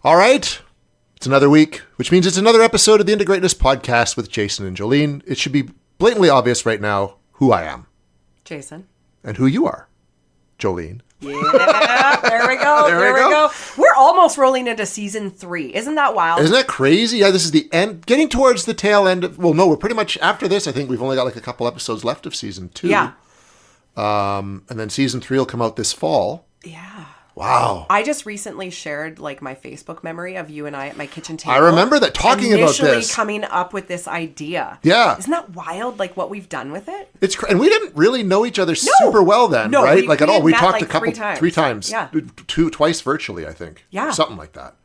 All right. It's another week, which means it's another episode of the Into Greatness podcast with Jason and Jolene. It should be blatantly obvious right now who I am. Jason. And who you are. Jolene. Yeah, there we go. There we go. We're almost rolling into season 3. Isn't that wild? Isn't that crazy? Yeah, this is the end, getting towards the tail end of, well, no, we're pretty much after this. I think we've only got like a couple episodes left of season 2. Yeah. And then season 3 will come out this fall. Yeah. Wow. I just recently shared like my Facebook memory of you and I at my kitchen table. I remember that talking about this. Initially coming up with this idea. Yeah. Isn't that wild, like what we've done with it? And we didn't really know each other super well then, right? Like at all. We talked a couple, three times. Yeah. Twice virtually, I think. Yeah. Something like that.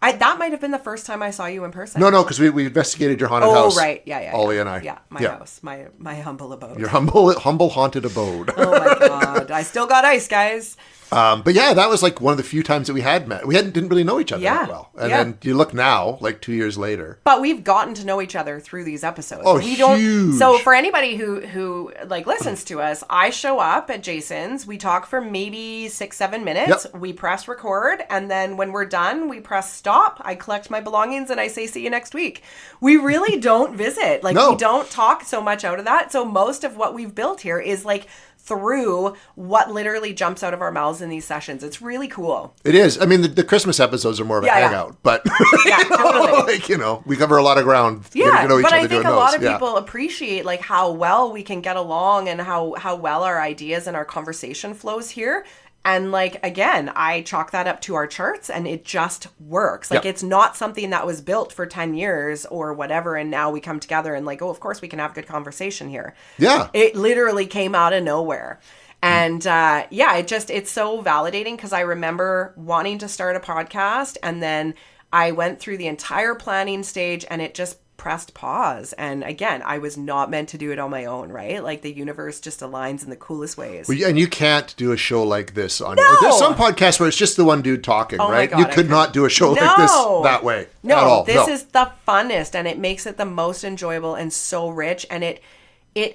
That might have been the first time I saw you in person. No, because we investigated your haunted house. Oh, right. Yeah. Ollie and I. Yeah, my house. My humble abode. Your humble haunted abode. Oh my God. I still got ice, guys. But yeah, that was like one of the few times that we had met. We didn't really know each other that well. And then you look now, like 2 years later. But we've gotten to know each other through these episodes. Oh, huge. So for anybody who like listens to us, I show up at Jason's. We talk for maybe 6-7 minutes. Yep. We press record. And then when we're done, we press stop. I collect my belongings and I say, see you next week. We really don't visit. Like we don't talk so much out of that. So most of what we've built here is like through what literally jumps out of our mouths in these sessions. It's really cool. It is. I mean, the Christmas episodes are more of a hangout, but totally. We cover a lot of ground. Yeah, but I think a lot of people appreciate like how well we can get along and how well our ideas and our conversation flows here. And like, again, I chalk that up to our charts and it just works. Like it's not something that was built for 10 years or whatever. And now we come together and like, oh, of course we can have good conversation here. Yeah. It literally came out of nowhere. And it's so validating because I remember wanting to start a podcast and then I went through the entire planning stage and it just pressed pause. And again, I was not meant to do it on my own, right? Like the universe just aligns in the coolest ways. Well, and you can't do a show like this on there's some podcasts where it's just the one dude talking, right? God, you could not do a show like this that way at all. This is the funnest and it makes it the most enjoyable and so rich and it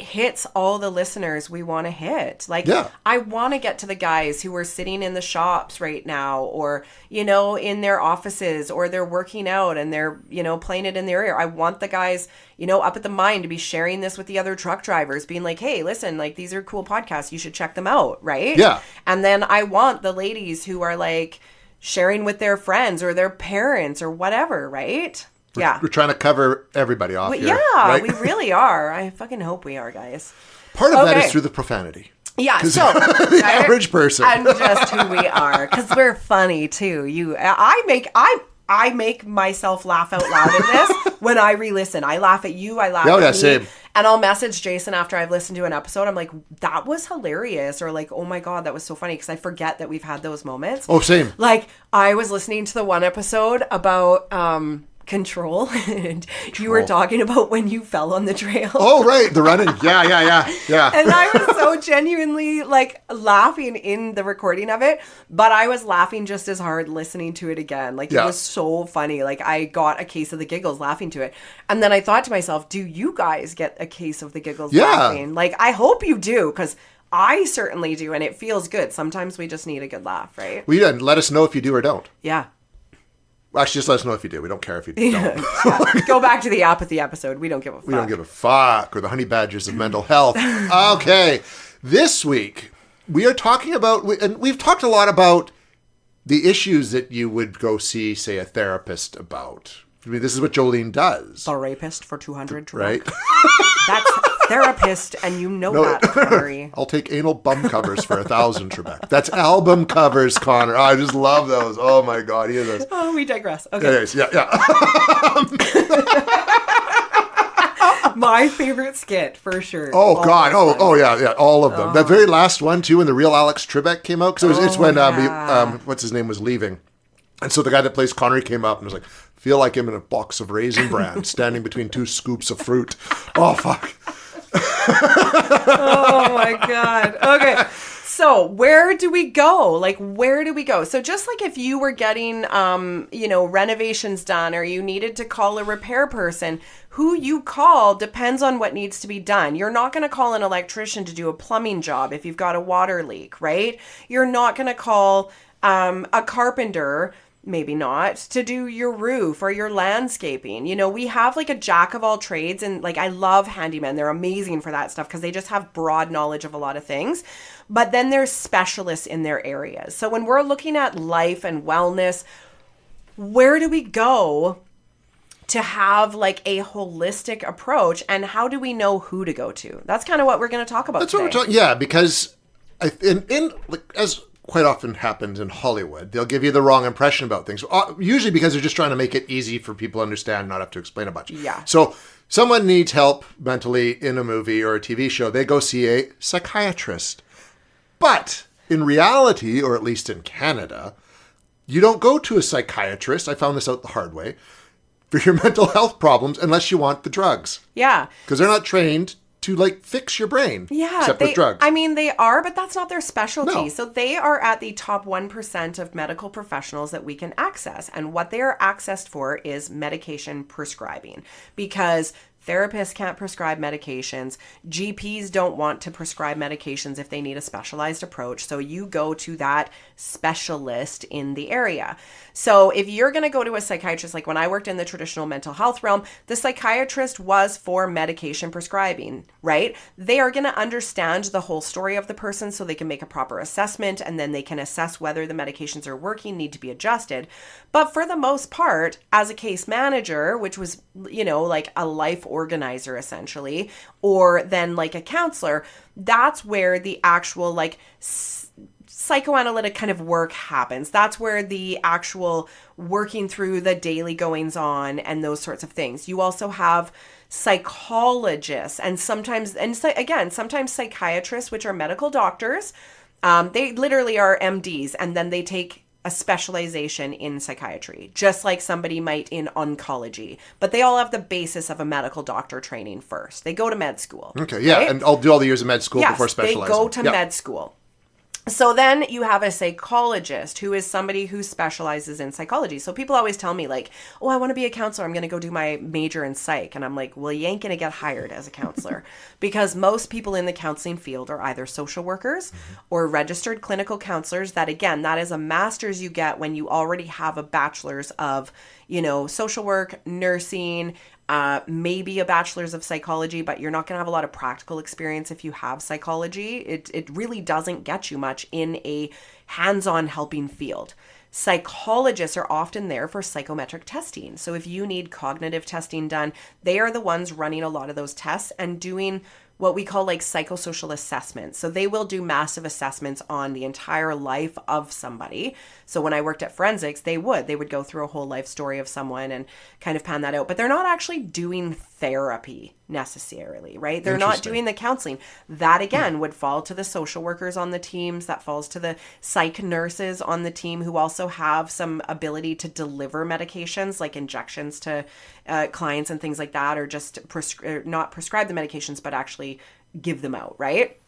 hits all the listeners we want to hit. Like, I want to get to the guys who are sitting in the shops right now or, in their offices or they're working out and they're, playing it in their ear. I want the guys, up at the mine to be sharing this with the other truck drivers, being like, hey, listen, like these are cool podcasts. You should check them out. Right. Yeah. And then I want the ladies who are like sharing with their friends or their parents or whatever. Right. We're trying to cover everybody off here. Yeah, right? We really are. I fucking hope we are, guys. Part of that is through the profanity. Yeah, so the average person. And just who we are, because we're funny too. I make myself laugh out loud in this when I re-listen. I laugh at you. I laugh at me. Same. And I'll message Jason after I've listened to an episode. I'm like, that was hilarious. Or like, oh my God, that was so funny. Because I forget that we've had those moments. Oh, same. Like, I was listening to the one episode about Control, and you were talking about when you fell on the trail. Oh, right. The running. Yeah. And I was so genuinely like laughing in the recording of it, but I was laughing just as hard listening to it again. Like it was so funny. Like I got a case of the giggles laughing to it. And then I thought to myself, do you guys get a case of the giggles laughing? Like I hope you do, because I certainly do. And it feels good. Sometimes we just need a good laugh, right? Well, yeah, let us know if you do or don't. Yeah. Actually, just let us know if you do. We don't care if you don't. Go back to the apathy episode. We don't give a fuck. We don't give a fuck. Or the honey badgers of mental health. Okay. This week, we are talking about, and we've talked a lot about the issues that you would go see, say, a therapist about. I mean, this is what Jolene does. The rapist for 200 drunk. Right. That's therapist, and that, Connery. I'll take anal bum covers for 1,000, Trebek. That's album covers, Connor. I just love those. Oh, my God. He is. Oh, we digress. Okay. Anyways, yeah. My favorite skit, for sure. Oh, God. Oh, yeah. All of them. That very last one, too, when the real Alex Trebek came out. Because it's when, what's his name, was leaving. And so the guy that plays Connery came up and was like, feel like him in a box of Raisin Bran standing between 2 scoops of fruit. Oh, fuck. Oh, my God. Okay. So where do we go? Like, where do we go? So just like if you were getting, renovations done or you needed to call a repair person, who you call depends on what needs to be done. You're not going to call an electrician to do a plumbing job if you've got a water leak, right? You're not going to call a carpenter maybe not, to do your roof or your landscaping. You know, we have like a jack of all trades, and like I love handymen. They're amazing for that stuff because they just have broad knowledge of a lot of things. But then there's specialists in their areas. So when we're looking at life and wellness, where do we go to have like a holistic approach, and how do we know who to go to? That's kind of what we're going to talk about today. What we're talking. Yeah, because as quite often happens in Hollywood, they'll give you the wrong impression about things. Usually because they're just trying to make it easy for people to understand, not have to explain a bunch. Yeah. So someone needs help mentally in a movie or a TV show, they go see a psychiatrist. But in reality, or at least in Canada, you don't go to a psychiatrist. I found this out the hard way. For your mental health problems, unless you want the drugs. Yeah. Because they're not trained to like fix your brain. Yeah. Except with drugs. I mean, they are, but that's not their specialty. No. So they are at the top 1% of medical professionals that we can access. And what they are accessed for is medication prescribing. Because therapists can't prescribe medications. GPs don't want to prescribe medications if they need a specialized approach. So you go to that specialist in the area. So if you're going to go to a psychiatrist, like when I worked in the traditional mental health realm, the psychiatrist was for medication prescribing, right? They are going to understand the whole story of the person so they can make a proper assessment, and then they can assess whether the medications are working, need to be adjusted. But for the most part, as a case manager, which was, you know, like a life organizer essentially, or then like a counselor, that's where the actual like psychoanalytic kind of work happens. That's where the actual working through the daily goings on and those sorts of things. You also have psychologists and sometimes psychiatrists, which are medical doctors. They literally are MDs, and then they take a specialization in psychiatry, just like somebody might in oncology. But they all have the basis of a medical doctor training first. They go to med school. Okay, yeah, right? And I'll do all the years of med school before specializing. They go to med school. So then you have a psychologist who is somebody who specializes in psychology. So people always tell me like, oh, I want to be a counselor. I'm going to go do my major in psych. And I'm like, well, you ain't going to get hired as a counselor because most people in the counseling field are either social workers or registered clinical counselors. That again, that is a master's you get when you already have a bachelor's of, you know, social work, nursing, maybe a bachelor's of psychology, but you're not going to have a lot of practical experience if you have psychology. It really doesn't get you much in a hands-on helping field. Psychologists are often there for psychometric testing. So if you need cognitive testing done, they are the ones running a lot of those tests and doing what we call like psychosocial assessments. So they will do massive assessments on the entire life of somebody. So when I worked at forensics, they would go through a whole life story of someone and kind of pan that out. But they're not actually doing therapy necessarily, right? They're not doing the counseling. That again would fall to the social workers on the teams. That falls to the psych nurses on the team who also have some ability to deliver medications like injections to clients and things like that, or just not prescribe the medications, but actually give them out, right?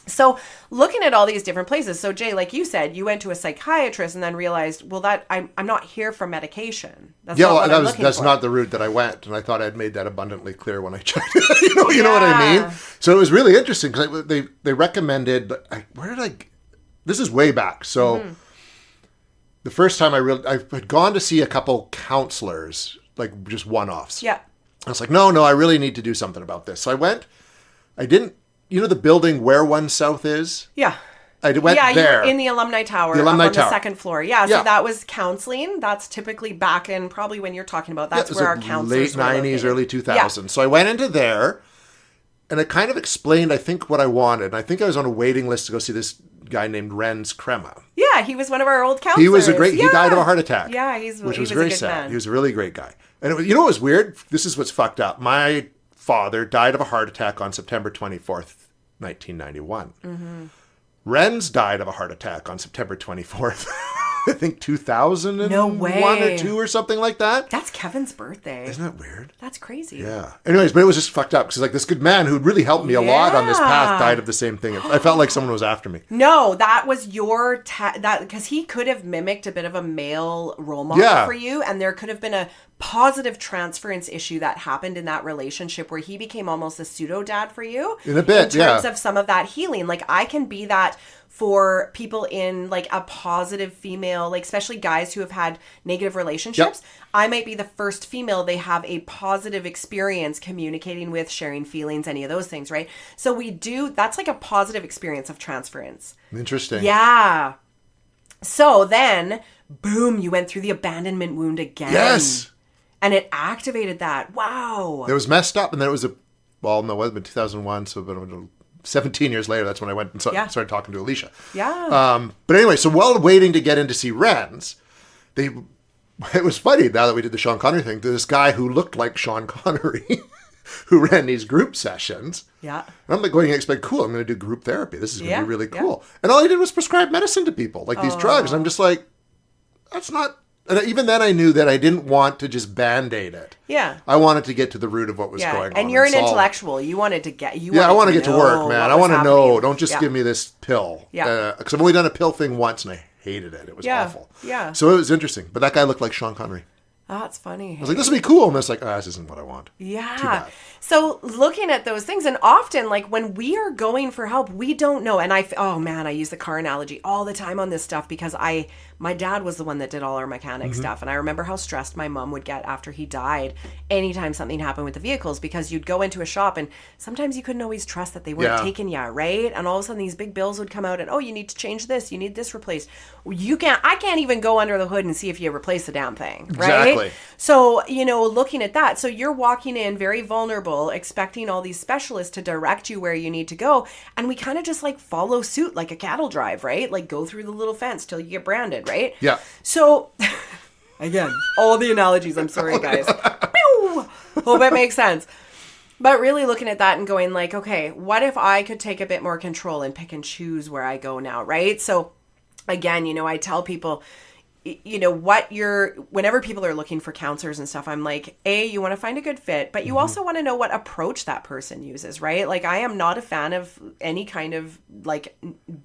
So looking at all these different places. So Jay, like you said, you went to a psychiatrist and then realized, well, that I'm not here for medication. That's not the route that I went. And I thought I'd made that abundantly clear when I checked. you know what I mean? So it was really interesting because they recommended, this is way back. So the first time I had gone to see a couple counselors, like just one-offs. Yeah. I was like, no, I really need to do something about this. So I went, you know the building where One South is? Yeah. I went there. Yeah, you were in the alumni tower. On the second floor. Yeah, so that was counseling. That's typically back in probably when you're talking about. That's where our counselors late 90s, early 2000s. Yeah. So I went into there, and it kind of explained, I think, what I wanted. And I think I was on a waiting list to go see this guy named Renz Crema. Yeah, he was one of our old counselors. He was he died of a heart attack. Yeah, which was very sad. Man. He was a really great guy. And you know what was weird? This is what's fucked up. My father died of a heart attack on September 24th, 1991. Mm-hmm. Renz died of a heart attack on September 24th, I think 2001 or 2 or something like that. That's Kevin's birthday. Isn't that weird? That's crazy. Yeah. Anyways, but it was just fucked up because like this good man who'd really helped me a lot on this path died of the same thing. I felt like someone was after me. No, that was your because he could have mimicked a bit of a male role model for you, and there could have been a positive transference issue that happened in that relationship where he became almost a pseudo dad for you in a bit, in terms of some of that healing. Like I can be that for people in like a positive female, like especially guys who have had negative relationships. Yep. I might be the first female they have a positive experience communicating with, sharing feelings, any of those things, right? So that's like a positive experience of transference. Interesting. Yeah. So then, boom, you went through the abandonment wound again. Yes. And it activated that. Wow. It was messed up. And then it was it was 2001. So about 17 years later, that's when I went and started talking to Alicia. Yeah. But anyway, so while waiting to get in to see Renz, it was funny now that we did the Sean Connery thing, this guy who looked like Sean Connery who ran these group sessions. Yeah. And I'm like going, cool, I'm going to do group therapy. This is going to be really cool. And all he did was prescribe medicine to people, like these drugs. And I'm just like, that's not... And even then I knew that I didn't want to just Band-Aid it. Yeah. I wanted to get to the root of what was going on. And you're an intellectual. You wanted to get... I want to get to work, man. I want to know. Don't just give me this pill. Yeah. Because I've only done a pill thing once and I hated it. It was awful. Yeah. So it was interesting. But that guy looked like Sean Connery. Oh, that's funny. I was like, this will be cool. And it's like, this isn't what I want. Yeah. Too bad. So looking at those things, and often like when we are going for help, we don't know. And I use the car analogy all the time on this stuff because my dad was the one that did all our mechanic stuff. And I remember how stressed my mom would get after he died anytime something happened with the vehicles, because you'd go into a shop and sometimes you couldn't always trust that they weren't taking you, right? And all of a sudden these big bills would come out and, you need to change this, you need this replaced. I can't even go under the hood and see if you replace the damn thing, right? Exactly. So, looking at that, so you're walking in very vulnerable, expecting all these specialists to direct you where you need to go. And we kind of just like follow suit like a cattle drive, right? Like go through the little fence till you get branded, right? Yeah. So, again, all the analogies, I'm sorry, guys. Hope it makes sense. But really looking at that and going like, okay, what if I could take a bit more control and pick and choose where I go now, right? So, again, I tell people, whenever people are looking for counselors and stuff, I'm like, you want to find a good fit, but you also want to know what approach that person uses, right? Like I am not a fan of any kind of like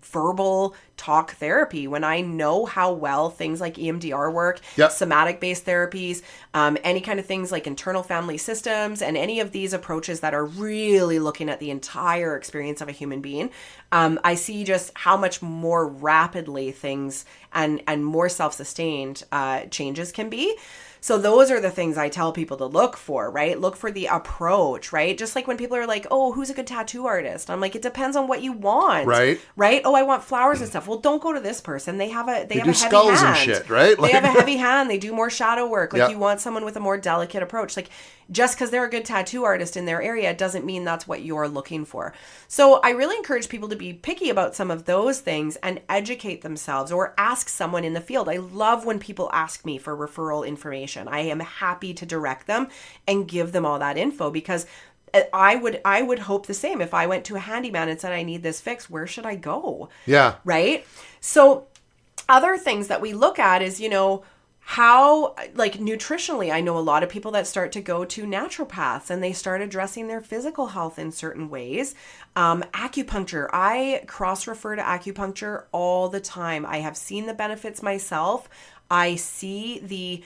verbal talk therapy when I know how well things like EMDR work, somatic based therapies, any kind of things like internal family systems, and any of these approaches that are really looking at the entire experience of a human being. I see just how much more rapidly things and more self-sustained changes can be. So those are the things I tell people to look for, right? Look for the approach, right? Just like when people are like, who's a good tattoo artist? I'm like, it depends on what you want. Right. Right? I want flowers and stuff. Well, don't go to this person. They have a heavy hand. Skulls and shit, right? They have a heavy hand. They do more shadow work. Like you want someone with a more delicate approach. Like just because they're a good tattoo artist in their area doesn't mean that's what you're looking for. So I really encourage people to be picky about some of those things and educate themselves or ask someone in the field. I love when people ask me for referral information. I am happy to direct them and give them all that info because I would hope the same. If I went to a handyman and said, I need this fixed, where should I go? Yeah. Right? So other things that we look at is, how, like nutritionally, I know a lot of people that start to go to naturopaths and they start addressing their physical health in certain ways. Acupuncture, I cross-refer to acupuncture all the time. I have seen the benefits myself. I see the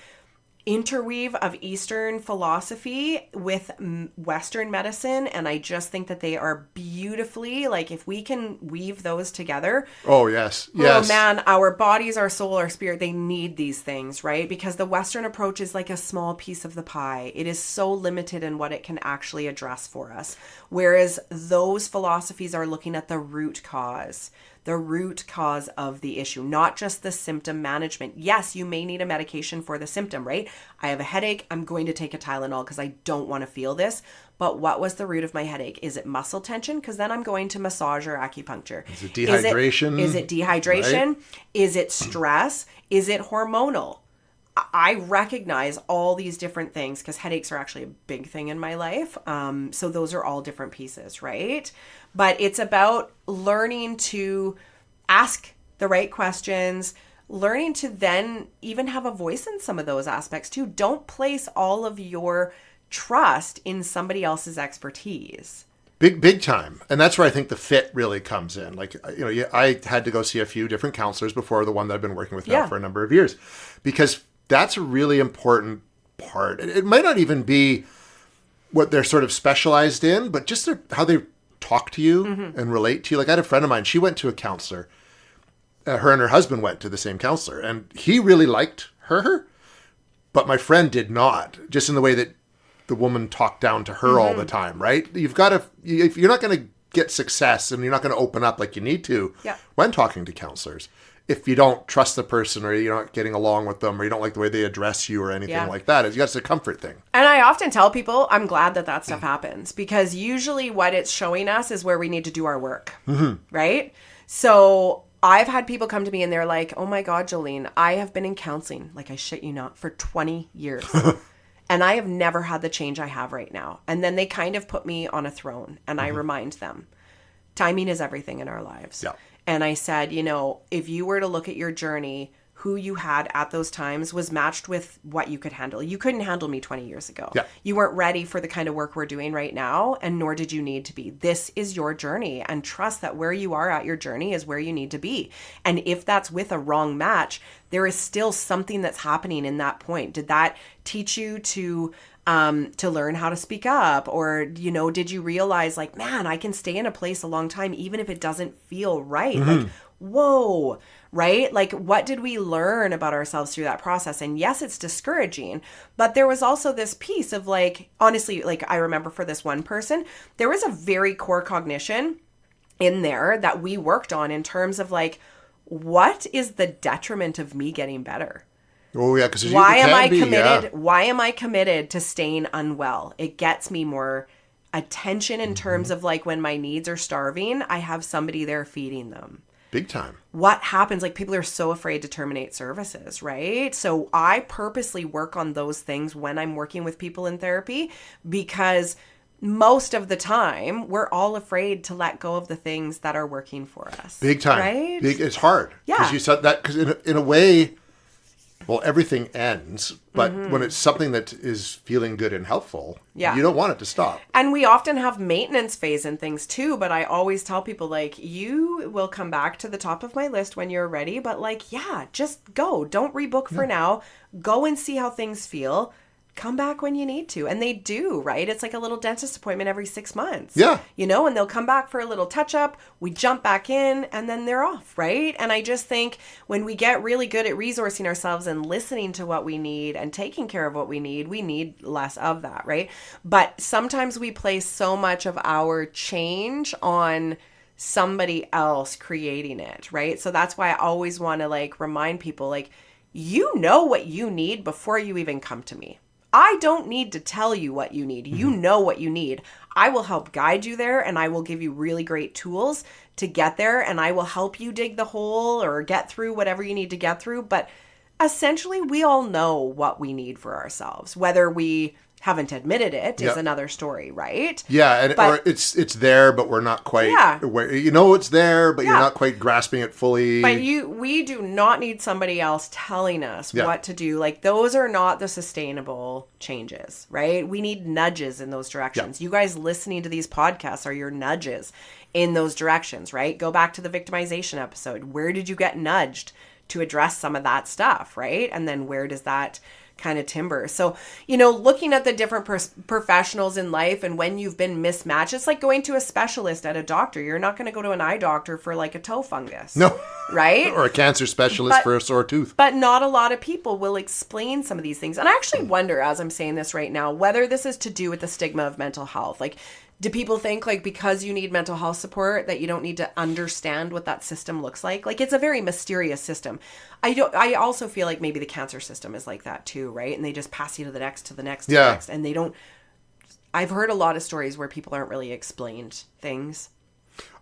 interweave of Eastern philosophy with Western medicine, and I just think that they are beautifully, like if we can weave those together. Oh, yes. Oh, man, our bodies, our soul, our spirit, they need these things, right? Because the Western approach is like a small piece of the pie. It is so limited in what it can actually address for us. Whereas those philosophies are looking at the root cause of the issue, not just the symptom management. Yes, you may need a medication for the symptom, right? I have a headache. I'm going to take a Tylenol because I don't want to feel this. But what was the root of my headache? Is it muscle tension? Because then I'm going to massage or acupuncture. Is it dehydration? Is it dehydration? Right? Is it stress? Is it hormonal? I recognize all these different things because headaches are actually a big thing in my life. So those are all different pieces, right? But it's about learning to ask the right questions, learning to then even have a voice in some of those aspects too. Don't place all of your trust in somebody else's expertise. Big time. And that's where I think the fit really comes in. Like, I had to go see a few different counselors before the one that I've been working with now for a number of years, because that's a really important part. It might not even be what they're sort of specialized in, but just how they talk to you and relate to you. Like I had a friend of mine, she went to a counselor. Her and her husband went to the same counselor, and he really liked her, but my friend did not, just in the way that the woman talked down to her all the time, right? You've got to, if you're not going to get success and you're not going to open up like you need to when talking to counselors, if you don't trust the person or you're not getting along with them or you don't like the way they address you or anything like that, it's a comfort thing. And I often tell people, I'm glad that stuff happens, because usually what it's showing us is where we need to do our work, right? So I've had people come to me and they're like, oh my God, Jolene, I have been in counseling, like I shit you not, for 20 years. And I have never had the change I have right now. And then they kind of put me on a throne and I remind them, timing is everything in our lives. Yeah. And I said, if you were to look at your journey, who you had at those times was matched with what you could handle. You couldn't handle me 20 years ago. Yeah. You weren't ready for the kind of work we're doing right now, and nor did you need to be. This is your journey, and trust that where you are at your journey is where you need to be. And if that's with a wrong match, there is still something that's happening in that point. Did that teach you to learn how to speak up? Or, did you realize like, man, I can stay in a place a long time, even if it doesn't feel right? Like, whoa, right? Like, what did we learn about ourselves through that process? And yes, it's discouraging, but there was also this piece of like, honestly, like I remember for this one person, there was a very core cognition in there that we worked on in terms of like, what is the detriment of me getting better? Oh yeah, because why am I committed? Yeah. Why am I committed to staying unwell? It gets me more attention in terms of like when my needs are starving, I have somebody there feeding them. Big time. What happens? Like people are so afraid to terminate services, right? So I purposely work on those things when I'm working with people in therapy, because most of the time we're all afraid to let go of the things that are working for us. Big time. Right? It's hard. Yeah. Because you said that, because in a way, well, everything ends, but when it's something that is feeling good and helpful, you don't want it to stop. And we often have maintenance phase and things too, but I always tell people like, you will come back to the top of my list when you're ready, but like, just go. Don't rebook for now. Go and see how things feel. Come back when you need to. And they do, right? It's like a little dentist appointment every 6 months. Yeah. And they'll come back for a little touch up. We jump back in and then they're off, right? And I just think when we get really good at resourcing ourselves and listening to what we need and taking care of what we need less of that, right? But sometimes we place so much of our change on somebody else creating it, right? So that's why I always want to like remind people like, you know what you need before you even come to me. I don't need to tell you what you need. You know what you need. I will help guide you there, and I will give you really great tools to get there, and I will help you dig the hole or get through whatever you need to get through. But essentially, we all know what we need for ourselves. Whether we haven't admitted it is another story, right? Yeah, or it's there, but we're not quite aware. It's there, but you're not quite grasping it fully. But we do not need somebody else telling us what to do. Like, those are not the sustainable changes, right? We need nudges in those directions. You guys listening to these podcasts are your nudges in those directions, right? Go back to the victimization episode. Where did you get nudged to address some of that stuff, right? And then where does that kind of timber? So, looking at the different professionals in life and when you've been mismatched, it's like going to a specialist at a doctor. You're not going to go to an eye doctor for like a toe fungus. No. Right? Or a cancer specialist for a sore tooth. But not a lot of people will explain some of these things. And I actually wonder, as I'm saying this right now, whether this is to do with the stigma of mental health. Like, do people think like because you need mental health support that you don't need to understand what that system looks like? Like, it's a very mysterious system. I also feel like maybe the cancer system is like that too, right? And they just pass you to the next, to the next, to the next. And they don't. I've heard a lot of stories where people aren't really explained things.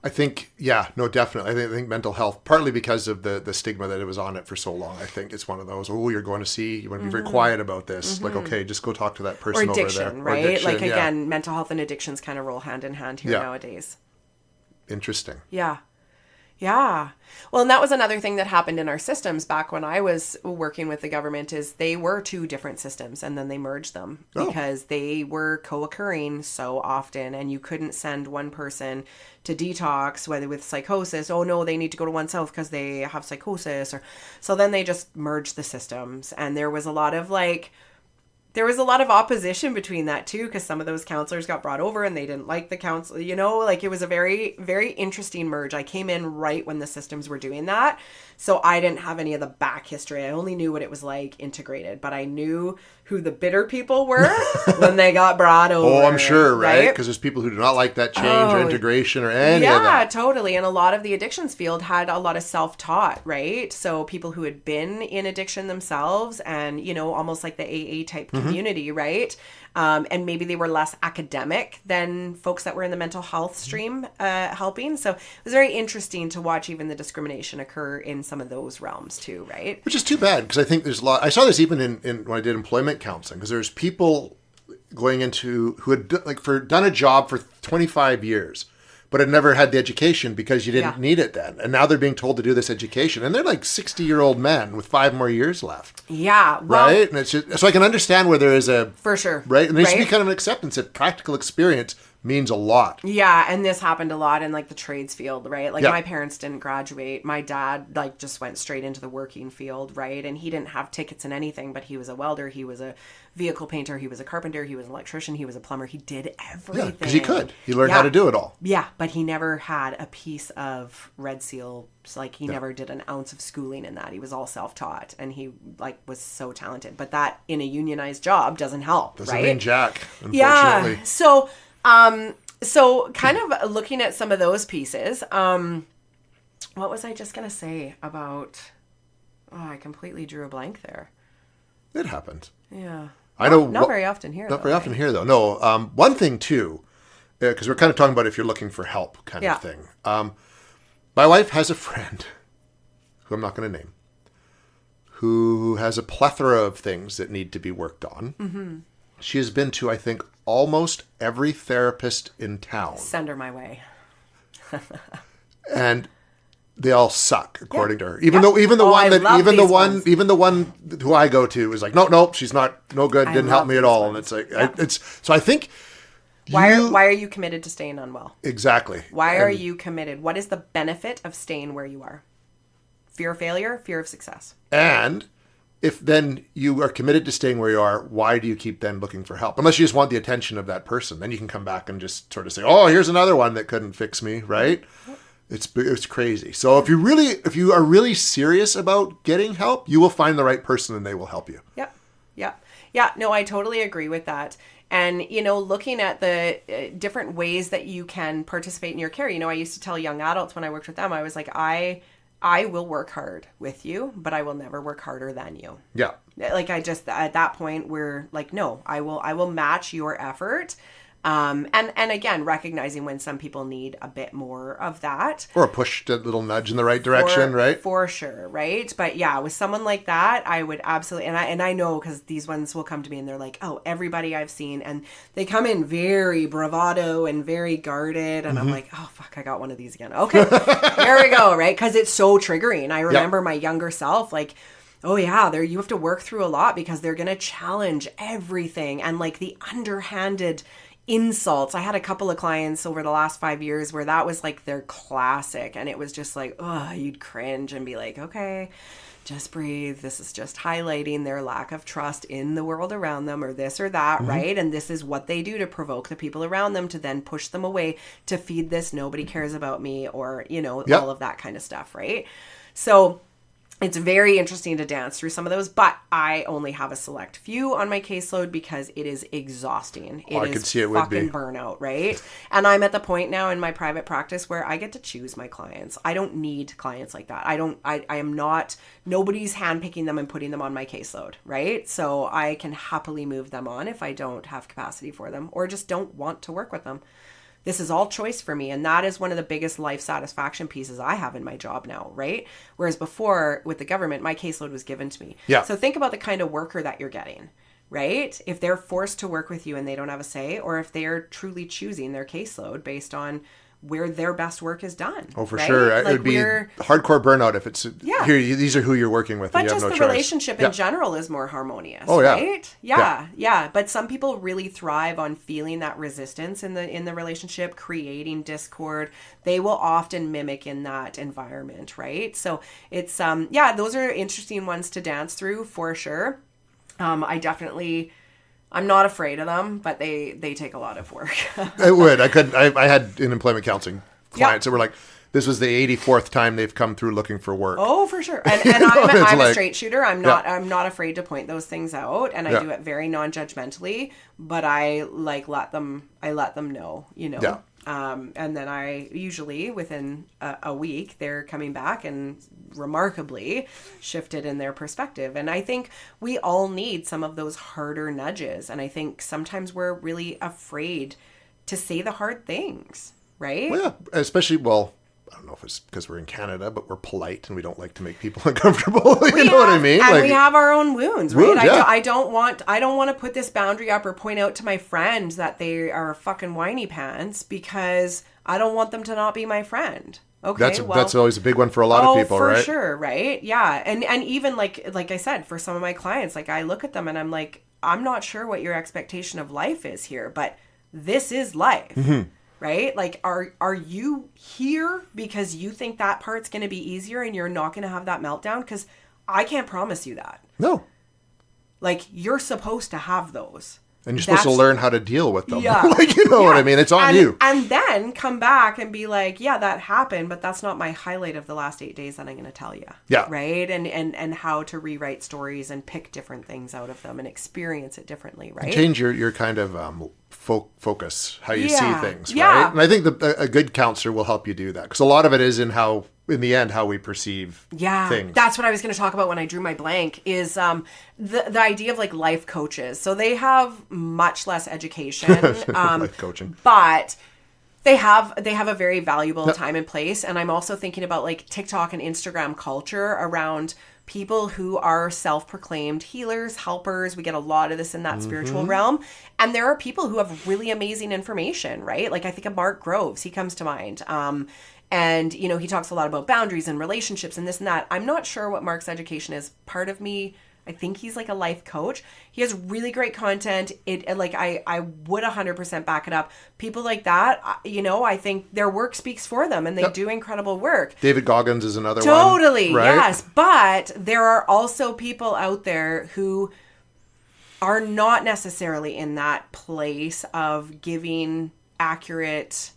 I think, definitely. I think mental health, partly because of the stigma that it was on it for so long. I think it's one of those, you're going to see, you want to be very quiet about this. Like, okay, just go talk to that person over there. Right? Or addiction, like, again, mental health and addictions kind of roll hand in hand here nowadays. Interesting. Yeah. Yeah. Well, and that was another thing that happened in our systems back when I was working with the government is they were two different systems and then they merged them because they were co-occurring so often and you couldn't send one person to detox, whether with psychosis. Oh no, they need to go to One South because they have psychosis. So then they just merged the systems and there was a lot of like there was a lot of opposition between that too, because some of those counselors got brought over and they didn't like the counsel. You know, like it was a very, very interesting merge. I came in right when the systems were doing that. So I didn't have any of the back history. I only knew what it was like integrated, but I knew who the bitter people were when they got brought over. Oh, I'm sure, right? Because there's people who do not like that change or integration or any of that. Yeah, totally. And a lot of the addictions field had a lot of self-taught, right? So people who had been in addiction themselves and, you know, almost like the AA type community, right? And maybe they were less academic than folks that were in the mental health stream helping. So it was very interesting to watch even the discrimination occur in some of those realms too, right? Which is too bad, because I think there's a lot. I saw this even in when I did employment counseling, because there's people going into who had done a job for 25 years, but had never had the education because you didn't need it then. And now they're being told to do this education. And they're like 60-year-old men with 5 more years left. Yeah. Well, right? And it's just, so I can understand where there is a... For sure. Right? And there needs to be kind of an acceptance that practical experience means a lot. Yeah, and this happened a lot in like the trades field, right? Like my parents didn't graduate. My dad like just went straight into the working field, right? And he didn't have tickets in anything, but he was a welder, he was a vehicle painter, he was a carpenter, he was an electrician, he was a plumber. He did everything. Yeah, because he could. He learned how to do it all. Yeah, but he never had a piece of Red Seal. Like he never did an ounce of schooling in that. He was all self-taught, and he like was so talented. But that in a unionized job doesn't help, doesn't right? mean jack, unfortunately. Yeah. So kind of looking at some of those pieces, what was I just going to say about, I completely drew a blank there. It happens. Yeah. I know. Not very often here, Not very often here, though. No. One thing, too, because we're kind of talking about if you're looking for help kind of thing. My wife has a friend, who I'm not going to name, who has a plethora of things that need to be worked on. Mm-hmm. She has been to, I think, almost every therapist in town. Send her my way. And they all suck, according to her. Even the one who I go to is like, no, she's not no good. Didn't help me at all. Ones. And it's like, so I think. Why are you committed to staying unwell? Exactly. Why are you committed? What is the benefit of staying where you are? Fear of failure, fear of success. And if then you are committed to staying where you are, why do you keep then looking for help? Unless you just want the attention of that person. Then you can come back and just sort of say, oh, here's another one that couldn't fix me, right? It's crazy. So if you are really serious about getting help, you will find the right person and they will help you. Yeah. No, I totally agree with that. And, looking at the different ways that you can participate in your care, I used to tell young adults when I worked with them, I was like, I will work hard with you, but I will never work harder than you. Yeah. Like at that point, we're like, no, I will match your effort. And again, recognizing when some people need a bit more of that. Or a push, a little nudge in the right direction, right? For sure, right? But yeah, with someone like that, I would absolutely, and I know because these ones will come to me and they're like, oh, everybody I've seen, and they come in very bravado and very guarded, and I'm like, oh, fuck, I got one of these again. Okay, here we go, right? Because it's so triggering. I remember my younger self, like, oh yeah, you have to work through a lot because they're going to challenge everything, and like the underhanded insults. I had a couple of clients over the last 5 years where that was like their classic, and it was just like, oh, you'd cringe and be like, okay, just breathe. This is just highlighting their lack of trust in the world around them, or this or that, right? And this is what they do to provoke the people around them to then push them away to feed this nobody cares about me, or all of that kind of stuff, right? So it's very interesting to dance through some of those, but I only have a select few on my caseload because it is exhausting. I could see it would be fucking burnout, right? And I'm at the point now in my private practice where I get to choose my clients. I don't need clients like that. I am not, nobody's handpicking them and putting them on my caseload, right? So I can happily move them on if I don't have capacity for them or just don't want to work with them. This is all choice for me. And that is one of the biggest life satisfaction pieces I have in my job now, right? Whereas before with the government, my caseload was given to me. Yeah. So think about the kind of worker that you're getting, right? If they're forced to work with you and they don't have a say, or if they're truly choosing their caseload based on where their best work is done. Oh, for right? sure. Like it would be hardcore burnout if it's here. These are who you're working with. But and you just have no the choice. Relationship in general is more harmonious. Oh, yeah. Right? Yeah. But some people really thrive on feeling that resistance in the relationship, creating discord. They will often mimic in that environment, right? So it's those are interesting ones to dance through for sure. I definitely I'm not afraid of them, but they take a lot of work. It would. I had in employment counseling clients that were like, this was the 84th time they've come through looking for work. Oh, for sure. And I'm a straight shooter. I'm not afraid to point those things out, and I do it very non-judgmentally, but I let them know, Yeah. And then I usually within a week they're coming back and remarkably shifted in their perspective. And I think we all need some of those harder nudges. And I think sometimes we're really afraid to say the hard things, right? Well, yeah, especially, I don't know if it's because we're in Canada, but we're polite and we don't like to make people uncomfortable. You know what I mean? And we have our own wounds, right? Yeah. I don't want to put this boundary up or point out to my friends that they are fucking whiny pants because I don't want them to not be my friend. Okay, that's always a big one for a lot of people, right? For sure, right? Yeah, and even like I said, for some of my clients, like I look at them and I'm like, I'm not sure what your expectation of life is here, but this is life. Mm-hmm. Right? Like, are you here because you think that part's going to be easier and you're not going to have that meltdown? Because I can't promise you that. No. Like, you're supposed to have those. And you're supposed to learn how to deal with them. Yeah. Like, you know what I mean? It's on you. And then come back and be like, yeah, that happened, but that's not my highlight of the last 8 days that I'm going to tell you. Yeah. Right? And how to rewrite stories and pick different things out of them and experience it differently, right? And change your kind of focus, how you see things, yeah. right? And I think a good counselor will help you do that. Because a lot of it is in the end, how we perceive things. That's what I was going to talk about when I drew my blank is the idea of like life coaches. So they have much less education. Life coaching. But they have a very valuable time and place. And I'm also thinking about like TikTok and Instagram culture around people who are self-proclaimed healers, helpers. We get a lot of this in that spiritual realm. And there are people who have really amazing information, right? Like I think of Mark Groves, he comes to mind. And, he talks a lot about boundaries and relationships and this and that. I'm not sure what Mark's education is. Part of me, I think he's like a life coach. He has really great content. I would 100% back it up. People like that, I think their work speaks for them and they do incredible work. David Goggins is another one. Totally, right? Yes. But there are also people out there who are not necessarily in that place of giving accurate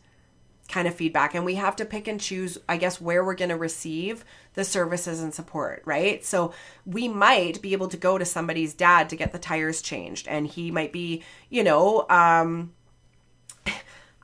kind of feedback, and we have to pick and choose, I guess, where we're going to receive the services and support, right? So we might be able to go to somebody's dad to get the tires changed, and he might be, I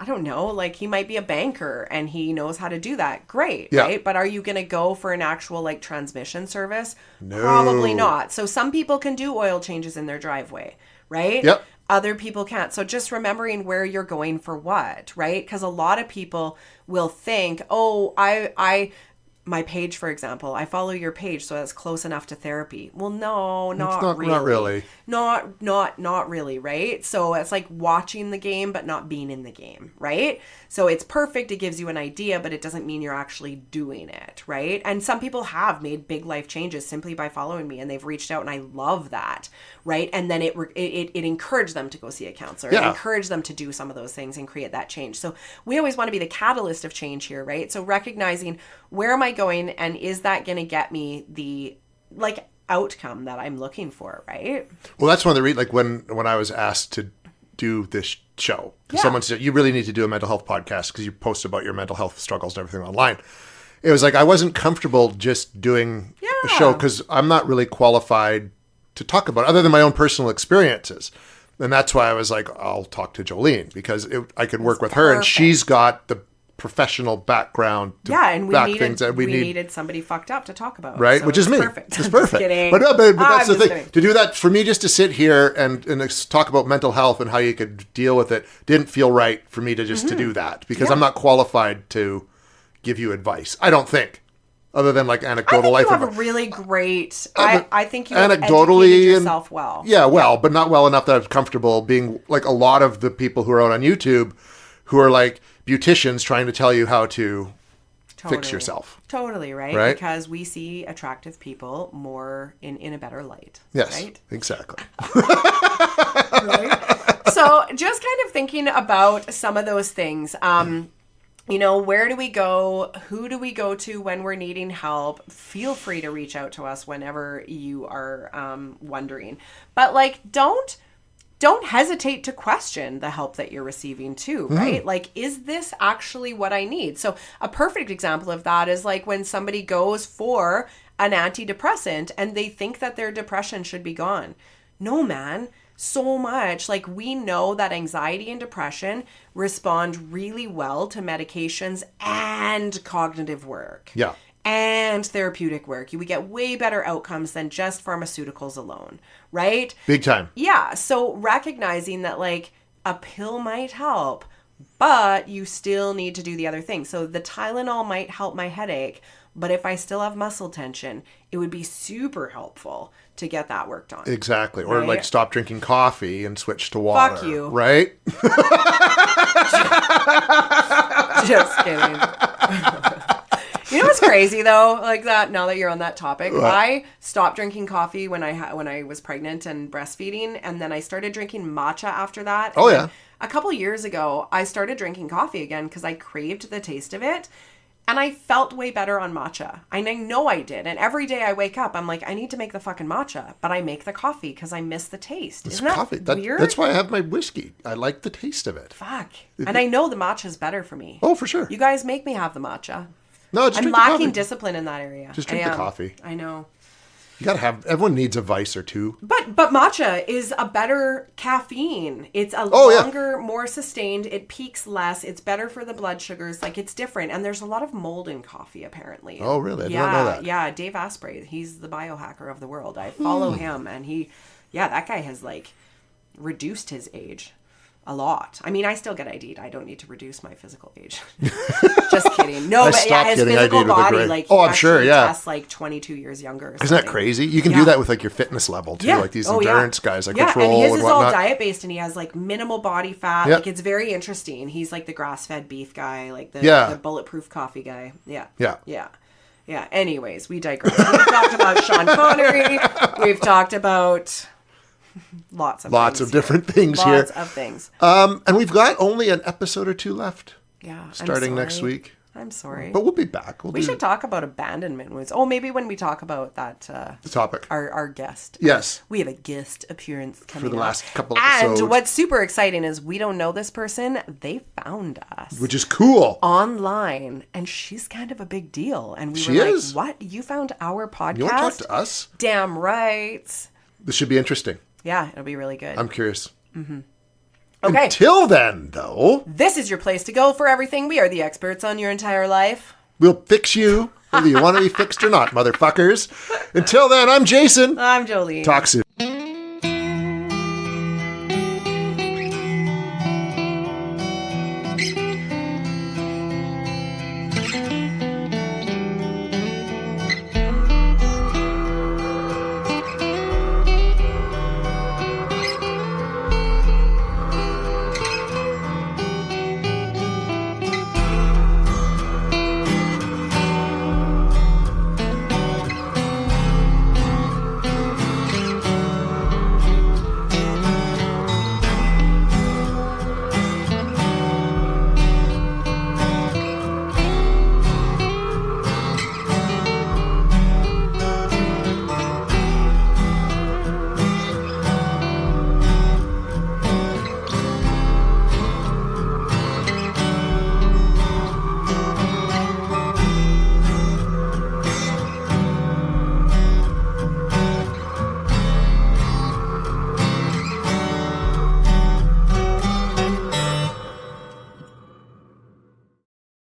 don't know, like he might be a banker and he knows how to do that. Great, right? But are you going to go for an actual like transmission service? No. Probably not. So some people can do oil changes in their driveway, right? Yep. Other people can't. So just remembering where you're going for what, right? Because a lot of people will think, oh, my page, for example, I follow your page, so that's close enough to therapy. Well, no, not really. Not really. Not really, right? So it's like watching the game, but not being in the game, right? So it's perfect. It gives you an idea, but it doesn't mean you're actually doing it, right? And some people have made big life changes simply by following me, and they've reached out, and I love that, right? And then it encouraged them to go see a counselor. It encouraged them to do some of those things and create that change. So we always want to be the catalyst of change here, right? So recognizing where am I going, and is that going to get me the outcome that I'm looking for, right? Well, that's one of the reasons, when I was asked to do this show, someone said, you really need to do a mental health podcast because you post about your mental health struggles and everything online. It was like, I wasn't comfortable just doing a show because I'm not really qualified to talk about it, other than my own personal experiences. And that's why I was like, I'll talk to Jolene because I could work with her, and she's got the professional background to back things that we needed somebody fucked up to talk about, right? So which is me. Perfect. It's perfect. Kidding. But that's the thing. Kidding. To do that for me, just to sit here and talk about mental health and how you could deal with it, didn't feel right for me to just to do that because I'm not qualified to give you advice. I don't think, other than like anecdotal life. I think you have a really great. I think you anecdotally educated yourself well. Yeah, well, but not well enough that I'm comfortable being like a lot of the people who are out on YouTube, who are like beauticians trying to tell you how to fix yourself. Totally, right? Because we see attractive people more in a better light. Yes, right? Exactly. Right? So just kind of thinking about some of those things. Where do we go? Who do we go to when we're needing help? Feel free to reach out to us whenever you are wondering. But don't don't hesitate to question the help that you're receiving too, right? Like, is this actually what I need? So a perfect example of that is like when somebody goes for an antidepressant and they think that their depression should be gone. No, man. So much. Like, we know that anxiety and depression respond really well to medications and cognitive work. Yeah. And therapeutic work. We get way better outcomes than just pharmaceuticals alone, right? Big time. Yeah. So recognizing that like a pill might help, but you still need to do the other thing. So the Tylenol might help my headache, but if I still have muscle tension, it would be super helpful to get that worked on. Exactly. Or like stop drinking coffee and switch to water. Fuck you. Right? Just kidding. You know what's crazy though? Like that. Now that you're on that topic, what? I stopped drinking coffee when I was pregnant and breastfeeding, and then I started drinking matcha after that. Oh yeah. A couple years ago, I started drinking coffee again because I craved the taste of it, and I felt way better on matcha. And I know I did. And every day I wake up, I'm like, I need to make the fucking matcha, but I make the coffee because I miss the taste. Isn't that weird? That's why I have my whiskey. I like the taste of it. Fuck. And I know the matcha is better for me. Oh, for sure. You guys make me have the matcha. No, just I'm lacking discipline in that area. Just drink the coffee. I know. You gotta have. Everyone needs a vice or two. But matcha is a better caffeine. It's a longer, more sustained. It peaks less. It's better for the blood sugars. Like, it's different. And there's a lot of mold in coffee, apparently. Oh, really? I did not know that. Yeah, Dave Asprey. He's the biohacker of the world. I follow him, and that guy has like reduced his age a lot. I mean, I still get ID'd. I don't need to reduce my physical age. Just kidding. No, but yeah, his physical body, like, I'm sure, tests like 22 years younger. Isn't that crazy? You can do that with like your fitness level too, like these endurance guys, like Control and his and is whatnot. all diet based, and he has like minimal body fat. Like, it's very interesting. He's like the grass-fed beef guy, like the bulletproof coffee guy. Yeah. Anyways, we digress. We've talked about Sean Connery. We've talked about lots of different things here. Lots of things. And we've got only an episode or two left. Yeah. Starting next week. I'm sorry. But we'll be back. We should talk about abandonment wounds. Oh, maybe when we talk about that. The topic. Our guest. Yes. We have a guest appearance coming for the up. last couple episodes. And what's super exciting is we don't know this person. They found us. Which is cool. Online. And she's kind of a big deal. And we were like, what? You found our podcast? You want to talk to us? Damn right. This should be interesting. Yeah, it'll be really good. I'm curious. Mm-hmm. Okay. Until then, though, this is your place to go for everything. We are the experts on your entire life. We'll fix you, whether you want to be fixed or not, motherfuckers. Until then, I'm Jason. I'm Jolene. Talk soon.